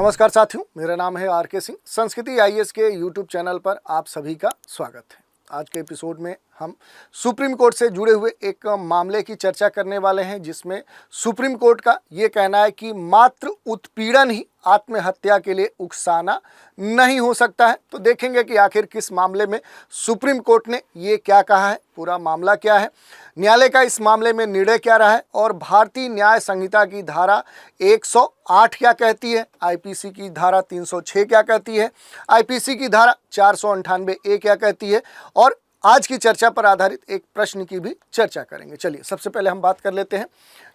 नमस्कार साथियों, मेरा नाम है आर के सिंह। संस्कृति आईएएस के यूट्यूब चैनल पर आप सभी का स्वागत है। आज के एपिसोड में हम सुप्रीम कोर्ट से जुड़े हुए एक मामले की चर्चा करने वाले हैं, जिसमें सुप्रीम कोर्ट का ये कहना है कि मात्र उत्पीड़न ही आत्महत्या के लिए उकसाना नहीं हो सकता है। तो देखेंगे कि आखिर किस मामले में सुप्रीम कोर्ट ने ये क्या कहा है, पूरा मामला क्या है, न्यायालय का इस मामले में निर्णय क्या रहा है और भारतीय न्याय संहिता की धारा 108 क्या कहती है, आईपीसी की धारा 306 क्या कहती है, आईपीसी की धारा 498A क्या कहती है, और आज की चर्चा पर आधारित एक प्रश्न की भी चर्चा करेंगे। चलिए सबसे पहले हम बात कर लेते हैं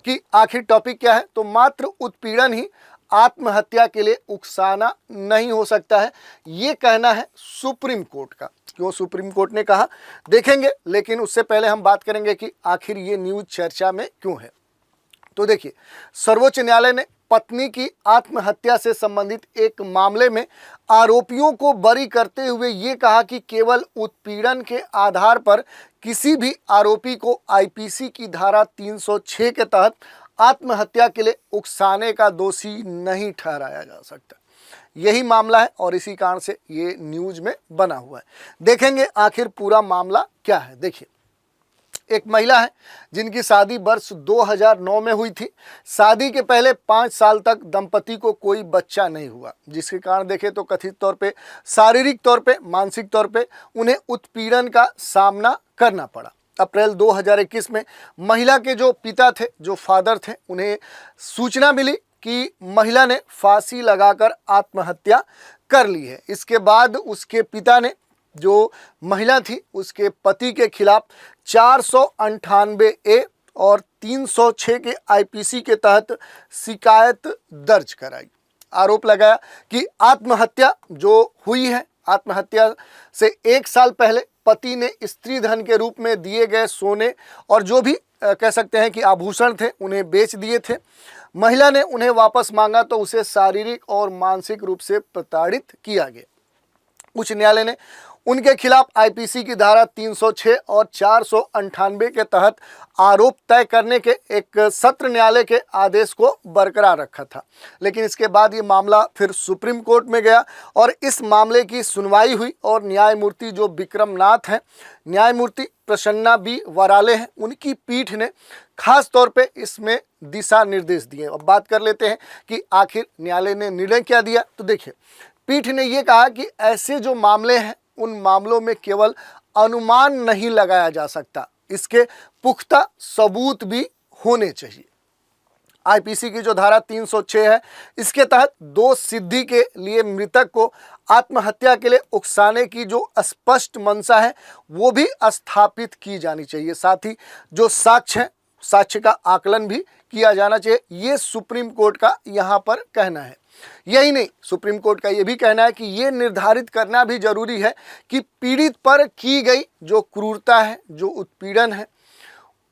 कि आखिर टॉपिक क्या है। तो मात्र उत्पीड़न ही आत्महत्या के लिए उकसाना नहीं हो सकता है, ये कहना है सुप्रीम कोर्ट का। क्यों सुप्रीम कोर्ट ने कहा, देखेंगे, लेकिन उससे पहले हम बात करेंगे कि आखिर ये न्यूज़ चर्चा में क्यों है। तो देखिए, सर्वोच्च न्यायालय ने पत्नी की आत्महत्या से संबंधित एक मामले में आरोपियों को बरी करते हुए ये कहा कि केवल उत्पीड़न के आधार पर किसी भी आरोपी को आईपीसी की धारा 306 के तहत आत्महत्या के लिए उकसाने का दोषी नहीं ठहराया जा सकता। यही मामला है और इसी कारण से ये न्यूज़ में बना हुआ है। देखेंगे आखिर पूरा मामला क्या है। देखिए, एक महिला है जिनकी शादी वर्ष 2009 में हुई थी। शादी के पहले 5 साल तक दंपति को कोई बच्चा नहीं हुआ, जिसके कारण देखें तो कथित तौर पे, शारीरिक तौर पे, मानसिक तौर पे उन्हें उत्पीड़न का सामना करना पड़ा। अप्रैल 2021 में महिला के जो पिता थे, जो फादर थे, उन्हें सूचना मिली कि महिला ने फांसी लगाकर आत्महत्या कर ली है। इसके बाद उसके पिता ने, जो महिला थी, उसके पति के खिलाफ 498A और 306 के आईपीसी के तहत शिकायत दर्ज कराई। आरोप लगाया कि आत्महत्या जो हुई है, आत्महत्या से 1 साल पहले पति ने स्त्री धन के रूप में दिए गए सोने और जो भी कह सकते हैं कि आभूषण थे, उन्हें बेच दिए थे। महिला ने उन्हें वापस मांगा तो उसे शारीरिक और मानसिक रूप से प्रताड़ित किया गया। उच्च न्यायालय ने उनके खिलाफ आईपीसी की धारा 306 और 498 के तहत आरोप तय करने के एक सत्र न्यायालय के आदेश को बरकरार रखा था। लेकिन इसके बाद ये मामला फिर सुप्रीम कोर्ट में गया और इस मामले की सुनवाई हुई और न्यायमूर्ति जो विक्रमनाथ हैं, न्यायमूर्ति प्रसन्ना बी वराले हैं, उनकी पीठ ने खास तौर पे इसमें दिशा निर्देश दिए। अब बात कर लेते हैं कि आखिर न्यायालय ने निर्णय क्या दिया। तो देखिए, पीठ ने ये कहा कि ऐसे जो मामले हैं, उन मामलों में केवल अनुमान नहीं लगाया जा सकता, इसके पुख्ता सबूत भी होने चाहिए। आईपीसी की जो धारा 306 है, इसके तहत दोष सिद्धि के लिए मृतक को आत्महत्या के लिए उकसाने की जो स्पष्ट मंशा है, वो भी स्थापित की जानी चाहिए। साथ ही जो साक्ष्य है, साक्ष्य का आकलन भी किया जाना चाहिए, ये सुप्रीम कोर्ट का यहाँ पर कहना है। यही नहीं, सुप्रीम कोर्ट का ये भी कहना है कि ये निर्धारित करना भी जरूरी है कि पीड़ित पर की गई जो क्रूरता है, जो उत्पीड़न है,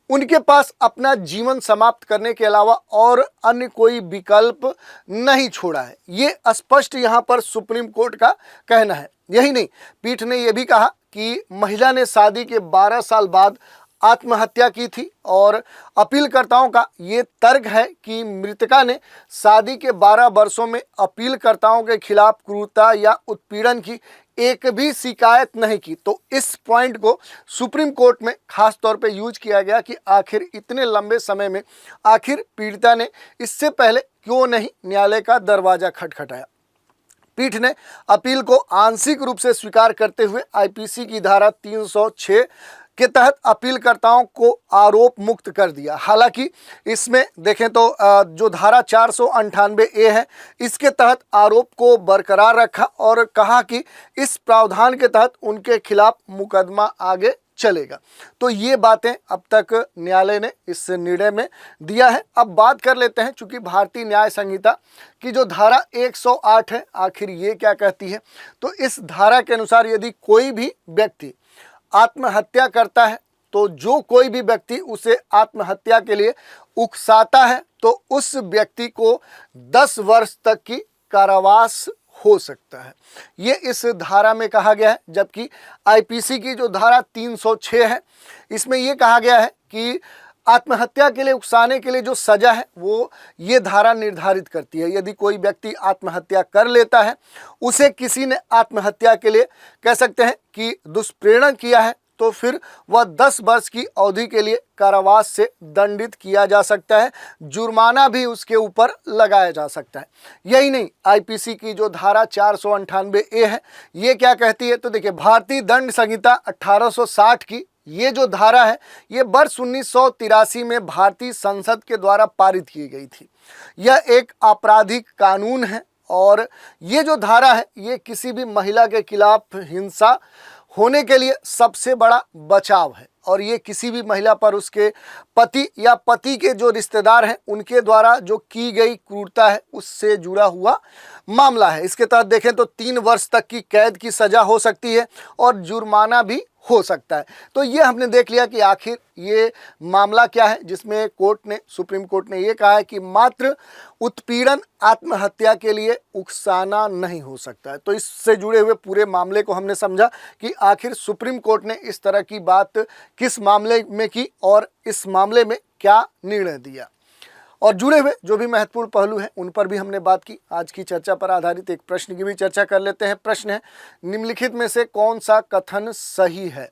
उनके पास अपना जीवन समाप्त करने के अलावा और अन्य कोई विकल्प नहीं छोड़ा है। ये स्पष्ट यहाँ पर सुप्रीम कोर्ट का कहना है। यही नहीं, पीठ ने यह भी कहा कि महिला ने शादी के 12 साल बाद आत्महत्या की थी और अपीलकर्ताओं का ये तर्क है कि मृतका ने शादी के 12 वर्षों में अपीलकर्ताओं के खिलाफ क्रूरता या उत्पीड़न की एक भी शिकायत नहीं की। तो इस पॉइंट को सुप्रीम कोर्ट में खास तौर पे यूज किया गया कि आखिर इतने लंबे समय में आखिर पीड़िता ने इससे पहले क्यों नहीं न्यायालय का दरवाजा खटखटाया। पीठ ने अपील को आंशिक रूप से स्वीकार करते हुए आईपीसी की धारा 306 के तहत अपीलकर्ताओं को आरोप मुक्त कर दिया। हालांकि इसमें देखें तो जो धारा 498A है, इसके तहत आरोप को बरकरार रखा और कहा कि इस प्रावधान के तहत उनके खिलाफ मुकदमा आगे चलेगा। तो ये बातें अब तक न्यायालय ने इस निर्णय में दिया है। अब बात कर लेते हैं, चूंकि भारतीय न्याय संहिता की जो धारा 108 है, आखिर ये क्या कहती है। तो इस धारा के अनुसार यदि कोई भी व्यक्ति आत्महत्या करता है, तो जो कोई भी व्यक्ति उसे आत्महत्या के लिए उकसाता है, तो उस व्यक्ति को 10 वर्ष तक की कारावास हो सकता है। ये इस धारा में कहा गया है। जबकि आईपीसी की जो धारा 306 है, इसमें ये कहा गया है कि आत्महत्या के लिए उकसाने के लिए जो सजा है वो ये धारा निर्धारित करती है। यदि कोई व्यक्ति आत्महत्या कर लेता है, उसे किसी ने आत्महत्या के लिए कह सकते हैं कि दुष्प्रेरण किया है, तो फिर वह 10 वर्ष की अवधि के लिए कारावास से दंडित किया जा सकता है, जुर्माना भी उसके ऊपर लगाया जा सकता है। यही नहीं, आईपीसी की जो धारा 498A है, ये क्या कहती है, तो देखिए भारतीय दंड संहिता 1860 की ये जो धारा है, ये वर्ष 1983 में भारतीय संसद के द्वारा पारित की गई थी। यह एक आपराधिक कानून है और ये जो धारा है, ये किसी भी महिला के खिलाफ हिंसा होने के लिए सबसे बड़ा बचाव है और ये किसी भी महिला पर उसके पति या पति के जो रिश्तेदार हैं उनके द्वारा जो की गई क्रूरता है उससे जुड़ा हुआ मामला है। इसके तहत देखें तो 3 वर्ष तक की कैद की सज़ा हो सकती है और जुर्माना भी हो सकता है। तो ये हमने देख लिया कि आखिर ये मामला क्या है, जिसमें सुप्रीम कोर्ट ने ये कहा है कि मात्र उत्पीड़न आत्महत्या के लिए उकसाना नहीं हो सकता है। तो इससे जुड़े हुए पूरे मामले को हमने समझा कि आखिर सुप्रीम कोर्ट ने इस तरह की बात किस मामले में की और इस मामले में क्या निर्णय दिया, और जुड़े हुए जो भी महत्वपूर्ण पहलू हैं उन पर भी हमने बात की। आज की चर्चा पर आधारित एक प्रश्न की भी चर्चा कर लेते हैं। प्रश्न है, निम्नलिखित में से कौन सा कथन सही है।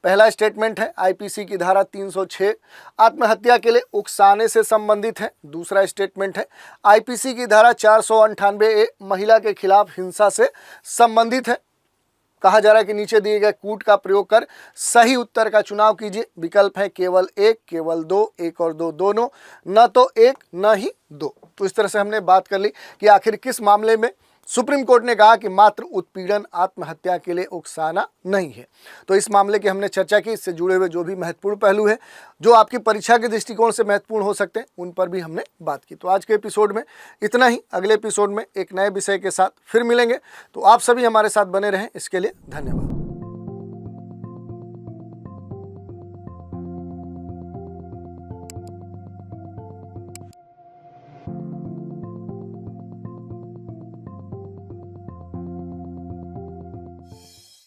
पहला स्टेटमेंट है, आईपीसी की धारा 306 आत्महत्या के लिए उकसाने से संबंधित है। दूसरा स्टेटमेंट है, आईपीसी की धारा 498A महिला के खिलाफ हिंसा से संबंधित है। कहा जा रहा है कि नीचे दिए गए कूट का प्रयोग कर सही उत्तर का चुनाव कीजिए। विकल्प है केवल 1, केवल 2, 1 और 2 दोनों, न तो 1 न ही 2। तो इस तरह से हमने बात कर ली कि आखिर किस मामले में सुप्रीम कोर्ट ने कहा कि मात्र उत्पीड़न आत्महत्या के लिए उकसाना नहीं है। तो इस मामले की हमने चर्चा की। इससे जुड़े हुए जो भी महत्वपूर्ण पहलू है जो आपकी परीक्षा के दृष्टिकोण से महत्वपूर्ण हो सकते हैं उन पर भी हमने बात की। तो आज के एपिसोड में इतना ही। अगले एपिसोड में एक नए विषय के साथ फिर मिलेंगे। तो आप सभी हमारे साथ बने रहें, इसके लिए धन्यवाद।